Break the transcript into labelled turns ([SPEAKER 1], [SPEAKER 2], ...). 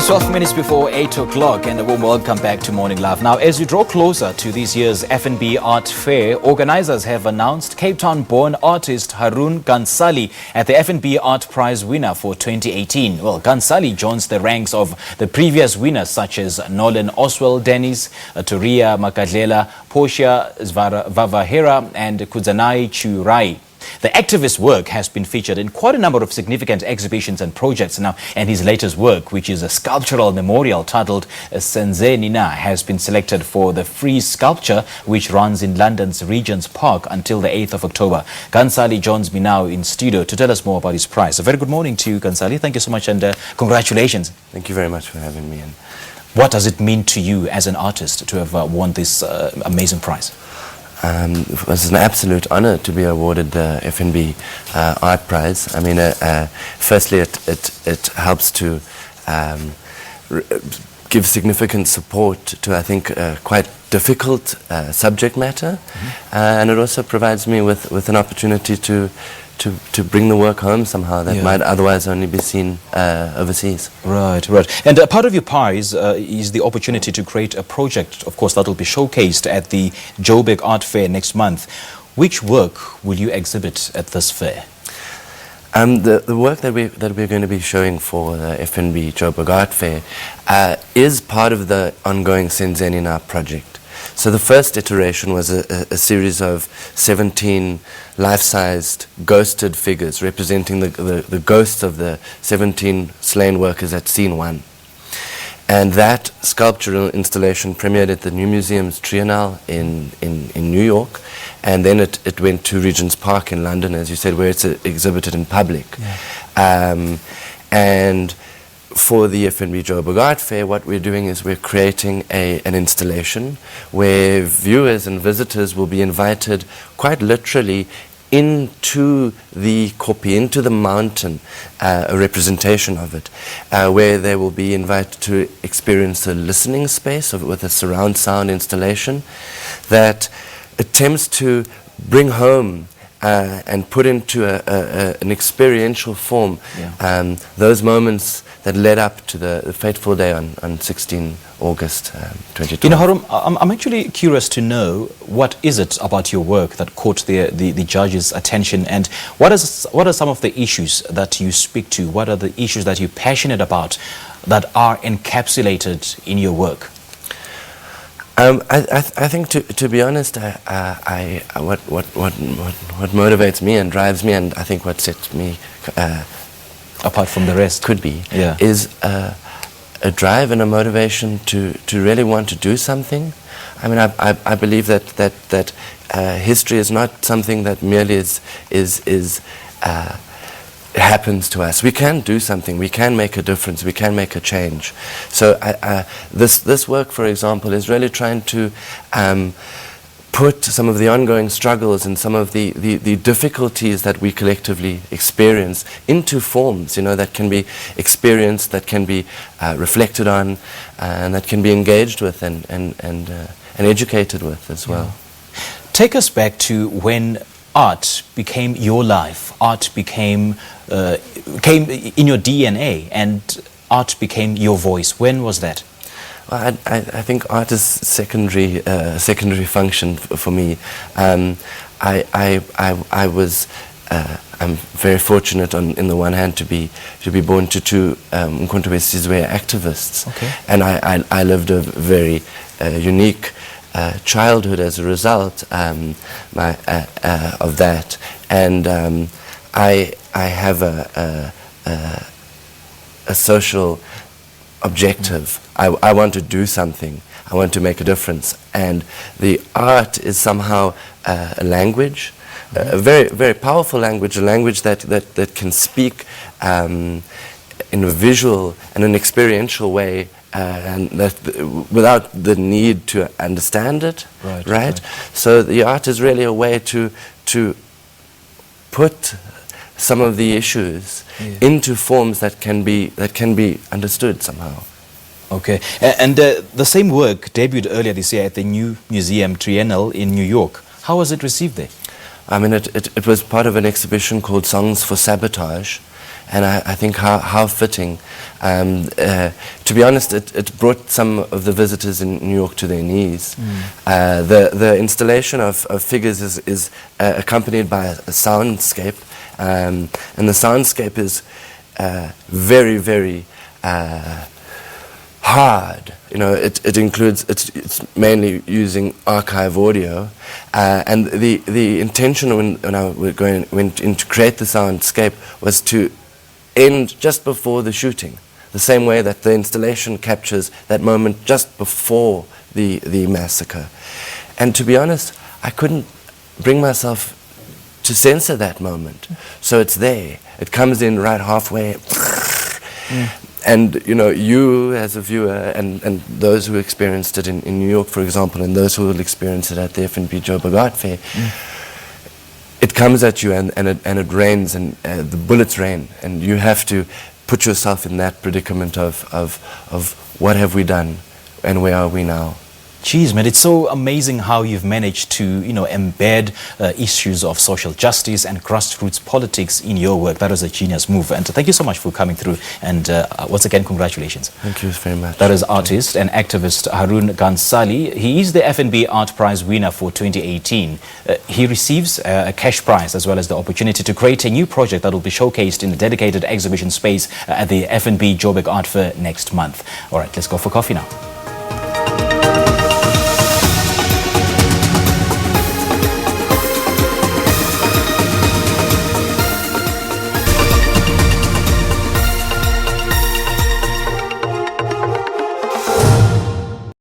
[SPEAKER 1] It's 12 minutes before 8 o'clock and a warm welcome back to Morning Live. Now, as we draw closer to this year's FNB Art Fair, organisers have announced Cape Town-born artist Haroon Gunn-Salie as the FNB Art Prize winner for 2018. Well, Gunn-Salie joins the ranks of the previous winners such as Nolan Oswald Dennis, Turiya Magadlela, Portia, Zvavahera and Kudzanai, Chiurai. The activist's work has been featured in quite a number of significant exhibitions and projects now, and his latest work, which is a sculptural memorial titled Senzenina, has been selected for the FRIEZE SCULPTURE, which runs in London's Regent's Park until the 8th of October. Gunn-Salie joins me now in studio to tell us more about his prize. A very good morning to you, Gunn-Salie. Thank you so much and congratulations.
[SPEAKER 2] Thank you very much for having me.
[SPEAKER 1] What does it mean to you as an artist to have won this amazing prize?
[SPEAKER 2] It was an absolute honor to be awarded the FNB Art Prize. I mean, firstly, it helps to give significant support to, I think, quite difficult subject matter, and it also provides me with an opportunity to bring the work home somehow that might otherwise only be seen overseas.
[SPEAKER 1] Right. And part of your prize is the opportunity to create a project, of course, that will be showcased at the Joburg Art Fair next month. Which work will you exhibit at this fair?
[SPEAKER 2] The work that we're going to be showing for the FNB Joburg Art Fair is part of the ongoing Senzenina project. So the first iteration was a series of 17 life-sized ghosted figures representing the ghosts of the 17 slain workers at Scene 1. And that sculptural installation premiered at the New Museum's Triennale in New York, and then it went to Regent's Park in London, as you said, where it's exhibited in public. And for the FNB Joburg Art Fair, what we're doing is we're creating an installation where viewers and visitors will be invited quite literally into the kopi, into the mountain, a representation of it, where they will be invited to experience a listening space with a surround sound installation that attempts to bring home and put into an experiential form those moments that led up to the fateful day on 16 August 2012.
[SPEAKER 1] You know, Haroon, I'm actually curious to know what is it about your work that caught the judge's attention, and what are some of the issues that you speak to? What are the issues that you're passionate about that are encapsulated in your work?
[SPEAKER 2] I think, to be honest, what motivates me and drives me, and I think what sets me
[SPEAKER 1] apart from the rest,
[SPEAKER 2] could be, is a drive and a motivation to really want to do something. I mean, I believe that history is not something that merely happens to us. We can do something, we can make a difference, we can make a change. So this work, for example, is really trying to put some of the ongoing struggles and some of the difficulties that we collectively experience into forms, you know, that can be experienced, that can be reflected on, and that can be engaged with and educated with as well.
[SPEAKER 1] Take us back to when art became your life, art came in your DNA, and art became your voice. When was that?
[SPEAKER 2] Well, I think art is secondary function for me. I'm very fortunate in the one hand to be born to two Umkhonto activists, and I lived a very unique childhood as a result of that, and I have a social objective. I want to do something. I want to make a difference, and the art is somehow a language, a very, very powerful language, a language that can speak in a visual and an experiential way, and that without the need to understand it, right? So the art is really a way to put some of the issues into forms that can be understood somehow.
[SPEAKER 1] Okay, and the same work debuted earlier this year at the New Museum Triennale in New York. How was it received there?
[SPEAKER 2] I mean, it was part of an exhibition called Songs for Sabotage, And I think how fitting. To be honest, it brought some of the visitors in New York to their knees. The installation of figures is accompanied by a soundscape, and the soundscape is very, very hard. You know, it includes, it's mainly using archive audio, and the intention when I went in to create the soundscape was to end just before the shooting, the same way that the installation captures that moment just before the massacre. And to be honest, I couldn't bring myself to censor that moment. So it's there. It comes in right halfway. And, you know, you as a viewer and those who experienced it in New York, for example, and those who will experience it at the FNB Joburg Art Fair, it comes at you and it rains, and the bullets rain, and you have to put yourself in that predicament of what have we done and where are we now.
[SPEAKER 1] Geez, man, it's so amazing how you've managed to, you know, embed issues of social justice and grassroots politics in your work. That was a genius move. And thank you so much for coming through. And once again, congratulations.
[SPEAKER 2] Thank you very much.
[SPEAKER 1] That is artist and activist Haroon Gunn-Salie. He is the FNB Art Prize winner for 2018. He receives a cash prize as well as the opportunity to create a new project that will be showcased in the dedicated exhibition space at the FNB Joburg Art Fair next month. All right, let's go for coffee now.